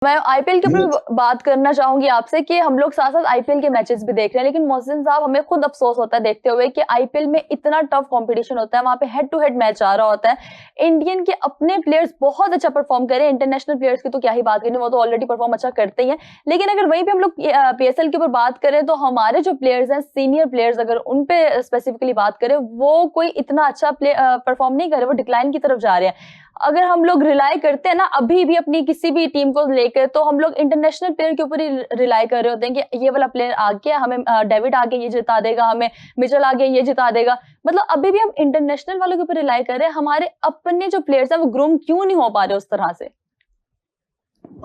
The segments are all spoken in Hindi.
मैं आईपीएल के ऊपर ये बात करना चाहूंगी आपसे कि हम लोग साथ साथ आईपीएल के मैचेस भी देख रहे हैं, लेकिन मोहसिन साहब हमें खुद अफसोस होता है देखते हुए कि आईपीएल में इतना टफ कंपटीशन होता है, वहां पे हेड टू हेड मैच आ रहा होता है। इंडियन के अपने प्लेयर्स बहुत अच्छा परफॉर्म कर रहे हैं, इंटरनेशनल प्लेयर्स की तो क्या ही बात करनी, वो तो ऑलरेडी परफॉर्म अच्छा करते ही हैं। लेकिन अगर वहीं पे हम लोग पीएसएल के ऊपर बात करें तो हमारे जो प्लेयर्स हैं, सीनियर प्लेयर्स, अगर उन पे स्पेसिफिकली बात करें, वो कोई इतना अच्छा परफॉर्म नहीं कर रहे, वो डिक्लाइन की तरफ जा रहे हैं। अगर हम लोग रिलाई करते हैं ना अभी भी अपनी किसी भी टीम को लेकर, तो हम लोग इंटरनेशनल प्लेयर के ऊपर ही रिलाई कर रहे होते हैं कि ये वाला प्लेयर आ गया, हमें डेविड आ गया ये जिता देगा, हमें मिचेल आ गया ये जिता देगा। मतलब अभी भी हम इंटरनेशनल वालों के ऊपर रिलाई कर रहे हैं, हमारे अपने जो प्लेयर्स हैं वो ग्रूम क्यों नहीं हो पा रहे उस तरह से।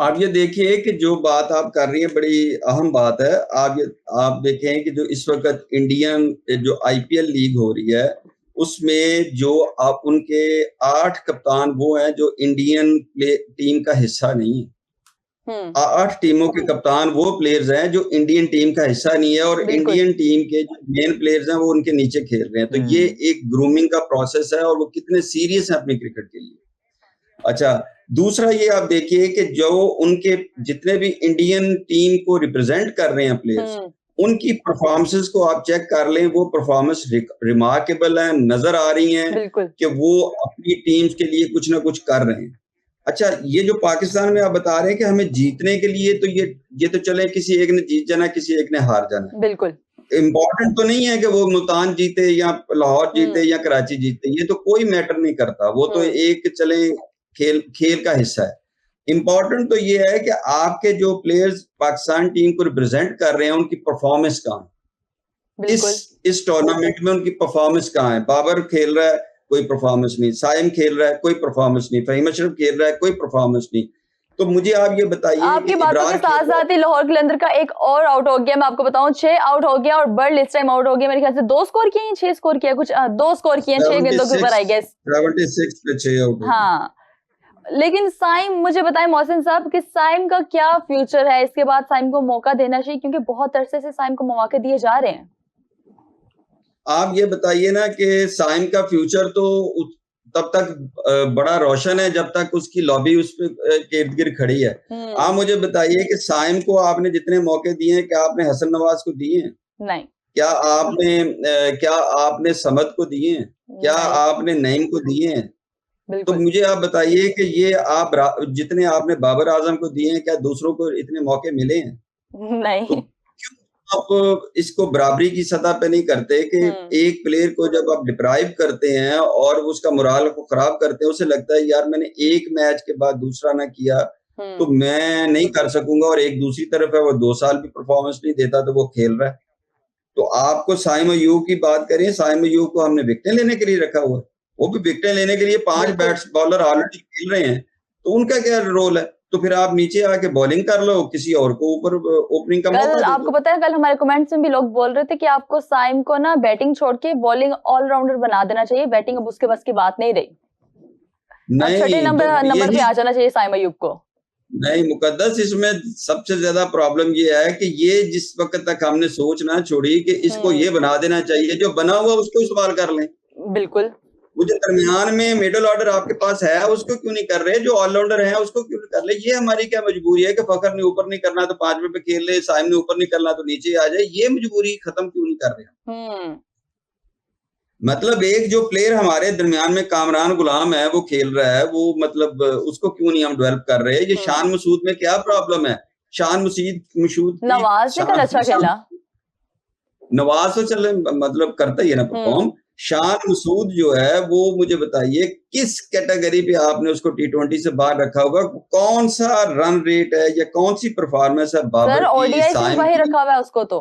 आप ये देखिए कि जो बात आप कर रही हैं बड़ी अहम बात है। आप देखें कि जो इस वक्त इंडियन जो आईपीएल लीग हो रही है, उसमें जो आप उनके 8 कप्तान वो हैं जो इंडियन टीम का हिस्सा नहीं है। 8 टीमों के कप्तान वो प्लेयर्स हैं जो इंडियन टीम का हिस्सा नहीं है, और इंडियन टीम के जो मेन प्लेयर्स हैं वो उनके नीचे खेल रहे हैं। तो ये एक ग्रूमिंग का प्रोसेस है, और वो कितने सीरियस हैं अपनी क्रिकेट के लिए। अच्छा, दूसरा ये आप देखिए कि जो उनके जितने भी इंडियन टीम को रिप्रेजेंट कर रहे हैं प्लेयर्स, उनकी परफॉर्मेंसेस को आप चेक कर लें, वो परफॉर्मेंस रिमार्केबल है, नजर आ रही हैं कि वो अपनी टीम्स के लिए कुछ ना कुछ कर रहे हैं। अच्छा, ये जो पाकिस्तान में आप बता रहे हैं कि हमें जीतने के लिए, तो ये तो चले किसी एक ने जीत जाना, किसी एक ने हार जाना। बिल्कुल इम्पोर्टेंट तो नहीं है कि वो मुल्तान जीते या लाहौर जीते या कराची जीते, ये तो कोई मैटर नहीं करता। वो तो एक चले खेल का हिस्सा है। इम्पोर्टेंट तो ये है कि आपके जो प्लेयर्स पाकिस्तान टीम को रिप्रेजेंट कर रहे हैं, उनकी परफॉर्मेंस कहाँ है। इस टूर्नामेंट में उनकी परफॉर्मेंस कहाँ है। बाबर खेल रहा है, कोई परफॉर्मेंस नहीं। साइम खेल रहा है, कोई परफॉर्मेंस नहीं। फहीम अशरफ खेल रहा है, कोई परफॉर्मेंस नहीं। तो मुझे आप ये बताइए आपकी कि बातों के साथ साथ ही लाहौर कलंदर का एक और आउट हो गया, मैं आपको बताऊं 6 आउट हो गया, और बर्ड इस टाइम आउट हो गया। मेरे ख्याल से 2 स्कोर किए हैं, 6 स्कोर किया कुछ, 2 स्कोर किए हैं 6 गेंदों के ऊपर आई गेस 76 पे 6 आउट हो गए। हाँ, लेकिन साइम, मुझे बताएं मोहसिन साहब कि साइम का क्या फ्यूचर है। इसके बाद साइम को मौका देना चाहिए, क्योंकि बहुत अरसे से साइम को मौके दिए जा रहे हैं। आप ये बताइए ना कि साइम का फ्यूचर तो तब तक बड़ा रोशन है जब तक उसकी लॉबी उस पे के इर्द गिर्द खड़ी है। आप मुझे बताइए कि साइम को आपने जितने मौके दिए हैं, क्या आपने हसन नवाज को दिए हैं? नहीं। क्या आपने समद को दिए हैं? क्या आपने नईम को दिए हैं? तो मुझे आप बताइए कि ये आप जितने आपने बाबर आजम को दिए हैं, क्या दूसरों को इतने मौके मिले हैं? नहीं। तो क्यों आप इसको बराबरी की सतह पे नहीं करते कि एक प्लेयर को जब आप डिप्राइव करते हैं और उसका मोराल को खराब करते हैं, उसे लगता है यार मैंने एक मैच के बाद दूसरा ना किया तो मैं नहीं कर सकूंगा, और एक दूसरी तरफ है वो 2 साल भी परफॉर्मेंस नहीं देता तो वो खेल रहा है। तो आपको साइम अयूब की बात करें, साइम अयूब को हमने विकेटें लेने के लिए रखा हुआ है। वो भी विकेटें लेने के लिए 5 बॉलर ऑलरेडी खेल रहे हैं, तो उनका क्या रोल है? तो फिर आप नीचे आके बॉलिंग कर लो, किसी और को ऊपर ओपनिंग का मौका दे दो। आपको पता है कल हमारे कमेंट्स में भी लोग बोल रहे थे कि आपको साइम को ना बैटिंग छोड़ के बॉलिंग ऑलराउंडर बना देना चाहिए, बैटिंग अब उसके बस की बात नहीं रही। नहीं, छठे नंबर पे आ जाना चाहिए साइम अयूब को। नहीं मुकद्दस, इसमें सबसे ज्यादा प्रॉब्लम ये है कि ये जिस वक्त तक हमने सोच ना छोड़ी कि इसको ये बना देना चाहिए, जो बना हुआ उसको इस्तेमाल कर लें। बिल्कुल। वो जो दरमियान में मिडिल ऑर्डर आपके पास है उसको क्यों नहीं कर रहे? जो ऑलराउंडर है उसको क्यों नहीं कर रहे? ये हमारी क्या मजबूरी है कि फखर ने ऊपर नहीं करना तो 5वें पे खेल ले, साइम ने ऊपर नहीं करना तो नीचे आ जाए? ये मजबूरी खत्म क्यों नहीं कर रहे? मतलब एक जो प्लेयर हमारे दरमियान में कामरान गुलाम है, वो खेल रहा है, वो मतलब उसको क्यों नहीं हम डेवलप कर रहे हैं? ये शान मसूद में क्या प्रॉब्लम है? शान मसूद नवाज ने कल अच्छा खेला। नवाज तो चले मतलब करता ही है ना परफॉर्म। शान मसूद जो है वो मुझे बताइए किस कैटेगरी पे आपने उसको T20 से बाहर रखा होगा? कौन सा रन रेट है या कौन सी परफॉर्मेंस है बाबर की, ओडीआई से वही रखा हुआ है उसको तो।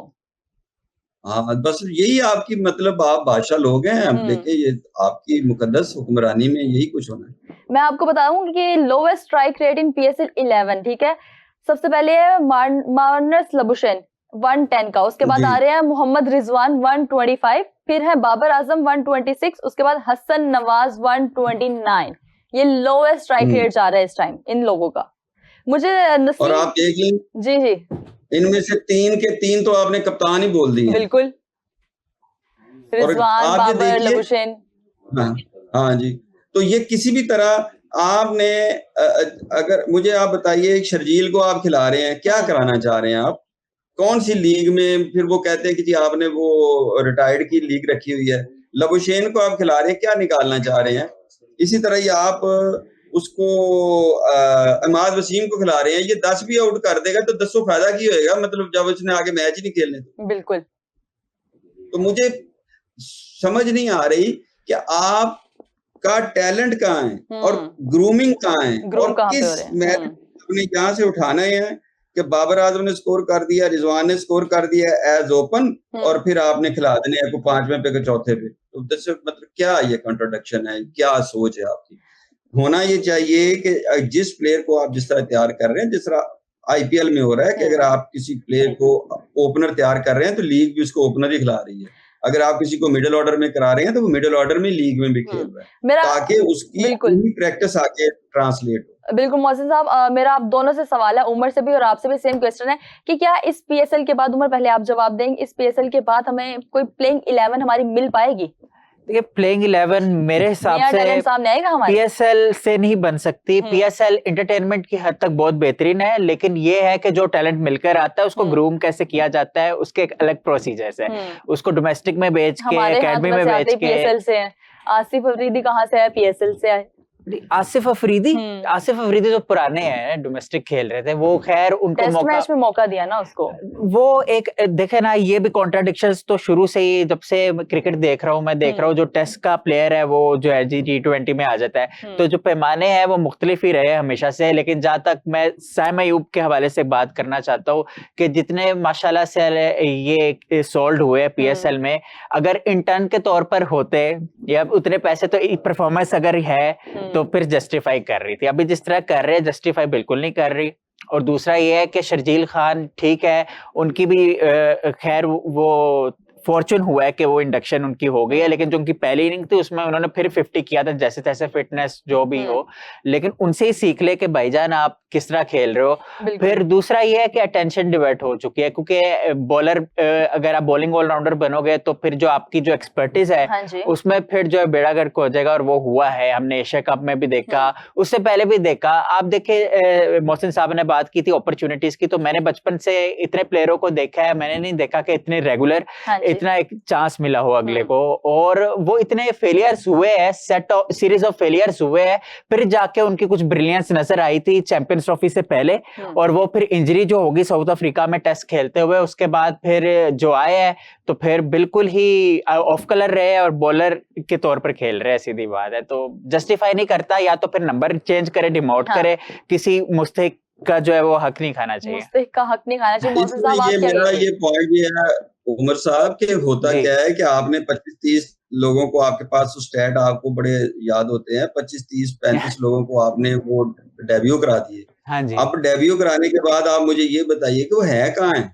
हाँ, बस यही आपकी मतलब आप बादशाह लोग हैं। देखिए ये आपकी मुकद्दस हुक्मरानी में यही कुछ होना है। मैं आपको बताऊं कि lowest strike rate in PSL 11, ठीक है। सबसे पहले है मार्नस लबुशेन 110 का, उसके बाद आ रहे हैं मोहम्मद रिजवान 125, फिर है बाबर आजम 126, उसके बाद हसन नवाज 129। ये लोवेस्ट स्ट्राइक रेट जा रहा है इस टाइम इन लोगों का। मुझे और आप देख लें, जी जी, इनमें से 3 के 3 तो आपने कप्तान ही बोल दिए। बिल्कुल, रिजवान, बाबर, लबुशेन। हाँ जी, तो ये किसी भी तरह आपने अगर मुझे आप बताइए, शर्जील को आप खिला रहे हैं, क्या कराना चाह रहे हैं आप? कौन सी लीग में? फिर वो कहते हैं कि जी आपने वो रिटायर्ड की लीग रखी हुई है। लबुशेन को आप खिला रहे हैं, क्या निकालना चाह रहे हैं? इसी तरह ही आप उसको अहमद वसीम को खिला रहे हैं, ये 10 भी आउट कर देगा तो 10 फायदा की होएगा, मतलब जब उसने आगे मैच ही नहीं खेलने तो। बिल्कुल। तो मुझे समझ नहीं आ रही कि आपका टैलेंट कहाँ है और ग्रूमिंग कहाँ है और किस मैच अपने यहाँ से उठाना है कि बाबर आजम ने स्कोर कर दिया, रिजवान ने स्कोर कर दिया एज ओपन और फिर आपने खिला देने को 5वें पे के चौथे पे। तो मतलब क्या ये कॉन्ट्रोडक्शन है, क्या सोच है आपकी? होना ये चाहिए कि जिस प्लेयर को आप जिस तरह तैयार कर रहे हैं, जिस तरह आईपीएल में हो रहा है कि अगर आप किसी प्लेयर को ओपनर तैयार कर रहे हैं तो लीग भी उसको ओपनर ही खिला रही है। अगर आप किसी को मिडिल ऑर्डर में करा रहे हैं तो वो मिडिल ऑर्डर में लीग में भी खेल रहा है ताकि उसकी पूरी प्रैक्टिस आगे ट्रांसलेट हो। बिल्कुल मोहसिन साहब, मेरा आप दोनों से सवाल है, उमर से भी और आपसे भी सेम क्वेश्चन है कि क्या इस पीएसएल के बाद, उमर पहले आप जवाब देंगे, इस पीएसएल के बाद हमें कोई प्लेइंग 11 हमारी मिल पाएगी? देखिए प्लेइंग 11 मेरे हिसाब से सामने आएगा हमारे पीएसएल से नहीं बन सकती। पीएसएल एंटरटेनमेंट की हद तक बहुत बेहतरीन है, लेकिन ये है कि जो टैलेंट मिलकर आता है उसको ग्रूम कैसे किया जाता है, उसके एक अलग प्रोसीजर्स है। उसको डोमेस्टिक में बेच के, एकेडमी में बेच के। पीएसएल से है आसिफ अफरीदी, कहाँ से है? पीएसएल से है। आसिफ अफरीदी तो पुराने हैं, डोमेस्टिक खेल रहे थे वो। खैर उनको टेस्ट मैच में मौका दिया ना उसको। वो एक देखे ना, ये भी कॉन्ट्राडिक्शंस तो शुरू से ही, जब से क्रिकेट देख रहा हूँ मैं देख रहा हूँ, जो टेस्ट का प्लेयर है वो जो है T20 में आ जाता है। तो जो पैमाने हैं वो मुख्तलिफ ही रहे हमेशा से। लेकिन जहां तक मैं साइम अयूब के हवाले से बात करना चाहता हूँ कि जितने माशाल्लाह से ये सोल्ड हुए पीएसएल में, अगर इंटर्न के तौर पर होते या उतने पैसे, तो परफॉर्मेंस अगर है तो फिर जस्टिफाई कर रही थी। अभी जिस तरह कर रहे हैं जस्टिफाई बिल्कुल नहीं कर रही। और दूसरा ये है कि शर्जील खान ठीक है, उनकी भी खैर वो फॉर्चून हुआ है कि वो इंडक्शन उनकी हो गई है, लेकिन जो उनकी पहली इनिंग थी उसमें उन्होंने फिर 50 किया था, जैसे तैसे फिटनेस जो भी हो। लेकिन उनसे ही सीख ले कि भाईजान आप किस तरह खेल रहे हो। फिर दूसरा ये है कि अटेंशन डिवर्ट हो चुकी है, क्योंकि बॉलर अगर आप बॉलिंग ऑलराउंडर बनोगे तो फिर जो आपकी जो एक्सपर्टीज है उसमें फिर जो है बेड़ा गर्क हो जाएगा। और वो हुआ है, हमने एशिया कप में भी देखा, उससे पहले भी देखा। आप देखे मोहसिन साहब ने बात की थी अपॉर्चुनिटीज की, तो मैंने बचपन से इतने प्लेयरों को देखा है, मैंने नहीं देखा कि इतने रेगुलर इतना एक चांस मिला हो अगले को। और वो इतने फेलियर्स हुए हैं, सीरीज ऑफ फेलियर्स हुए हैं, फिर जाके उनकी कुछ ब्रिलियंस नजर आई थी चैंपियंस ट्रॉफी से पहले। और वो फिर इंजरी जो होगी साउथ अफ्रीका में टेस्ट खेलते हुए, उसके बाद फिर जो आए हैं तो फिर बिल्कुल ही ऑफ कलर रहे और बॉलर के तौर पर खेल रहे हैं, सीधी बात है। तो जस्टिफाई नहीं करता, या तो फिर नंबर चेंज करे, डिमोट करे, किसी मुस्तहिक का जो है वो हक नहीं खाना चाहिए। मुस्तहिक का हक नहीं खाना चाहिए। मोहसिन साहब ये मेरा ये पॉइंट ये है उमर साहब के, होता क्या है कि आपने 25-30 लोगों को, आपके पास स्टैट आपको बड़े याद होते हैं, 25-30-35 लोगों को आपने वो डेब्यू करा दिए। हाँ जी। अब डेब्यू कराने के बाद आप मुझे ये बताइए कि वो है कहाँ है?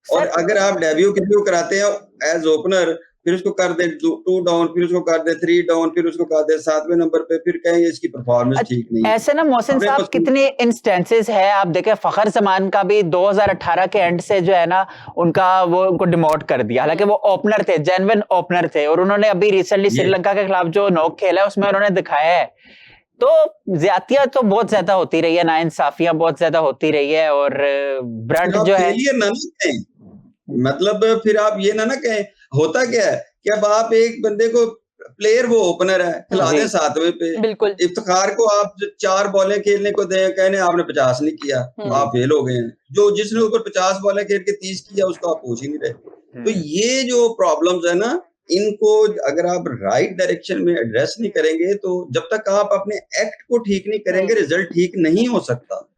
और अगर आप डेब्यू किसी कराते हैं एज ओपनर, फिर उसको कर दे 2 डाउन, फिर उसको कर दे 3 डाउन, फिर उसको कर दे 7वें नंबर पे, फिर कहें इसकी परफॉर्मेंस ठीक नहीं है। ऐसे ना मोहसिन साहब कितने इंस्टेंसेस है, आप देखें फखर जमान का भी 2018 के एंड से जो है ना उनका वो उनको डिमोट कर दिया, हालांकि वो ओपनर थे, जेन्युइन ओपनर थे। और उन्होंने अभी रिसेंटली श्रीलंका के खिलाफ जो नॉक खेला है उसमें उन्होंने दिखाया है। तो ज्यादतियां तो बहुत ज्यादा होती रही है, नाइंसाफियां बहुत ज्यादा होती रही है। और ब्रंट जो है मतलब फिर आप ये ना कहें, होता क्या है कि अब आप एक बंदे को, प्लेयर वो ओपनर है, खिला दें 7वें पे, बिल्कुल इफ्तिखार को आप 4 बॉलें खेलने को दें, कहने आपने 50 नहीं किया, आप फेल हो गए हैं। जो जिसने ऊपर 50 बॉलें खेल के 30 किया उसको आप पूछ ही नहीं रहे। तो ये जो प्रॉब्लम्स है ना, इनको अगर आप राइट डायरेक्शन में एड्रेस नहीं करेंगे, तो जब तक आप अपने एक्ट को ठीक नहीं करेंगे रिजल्ट ठीक नहीं हो सकता।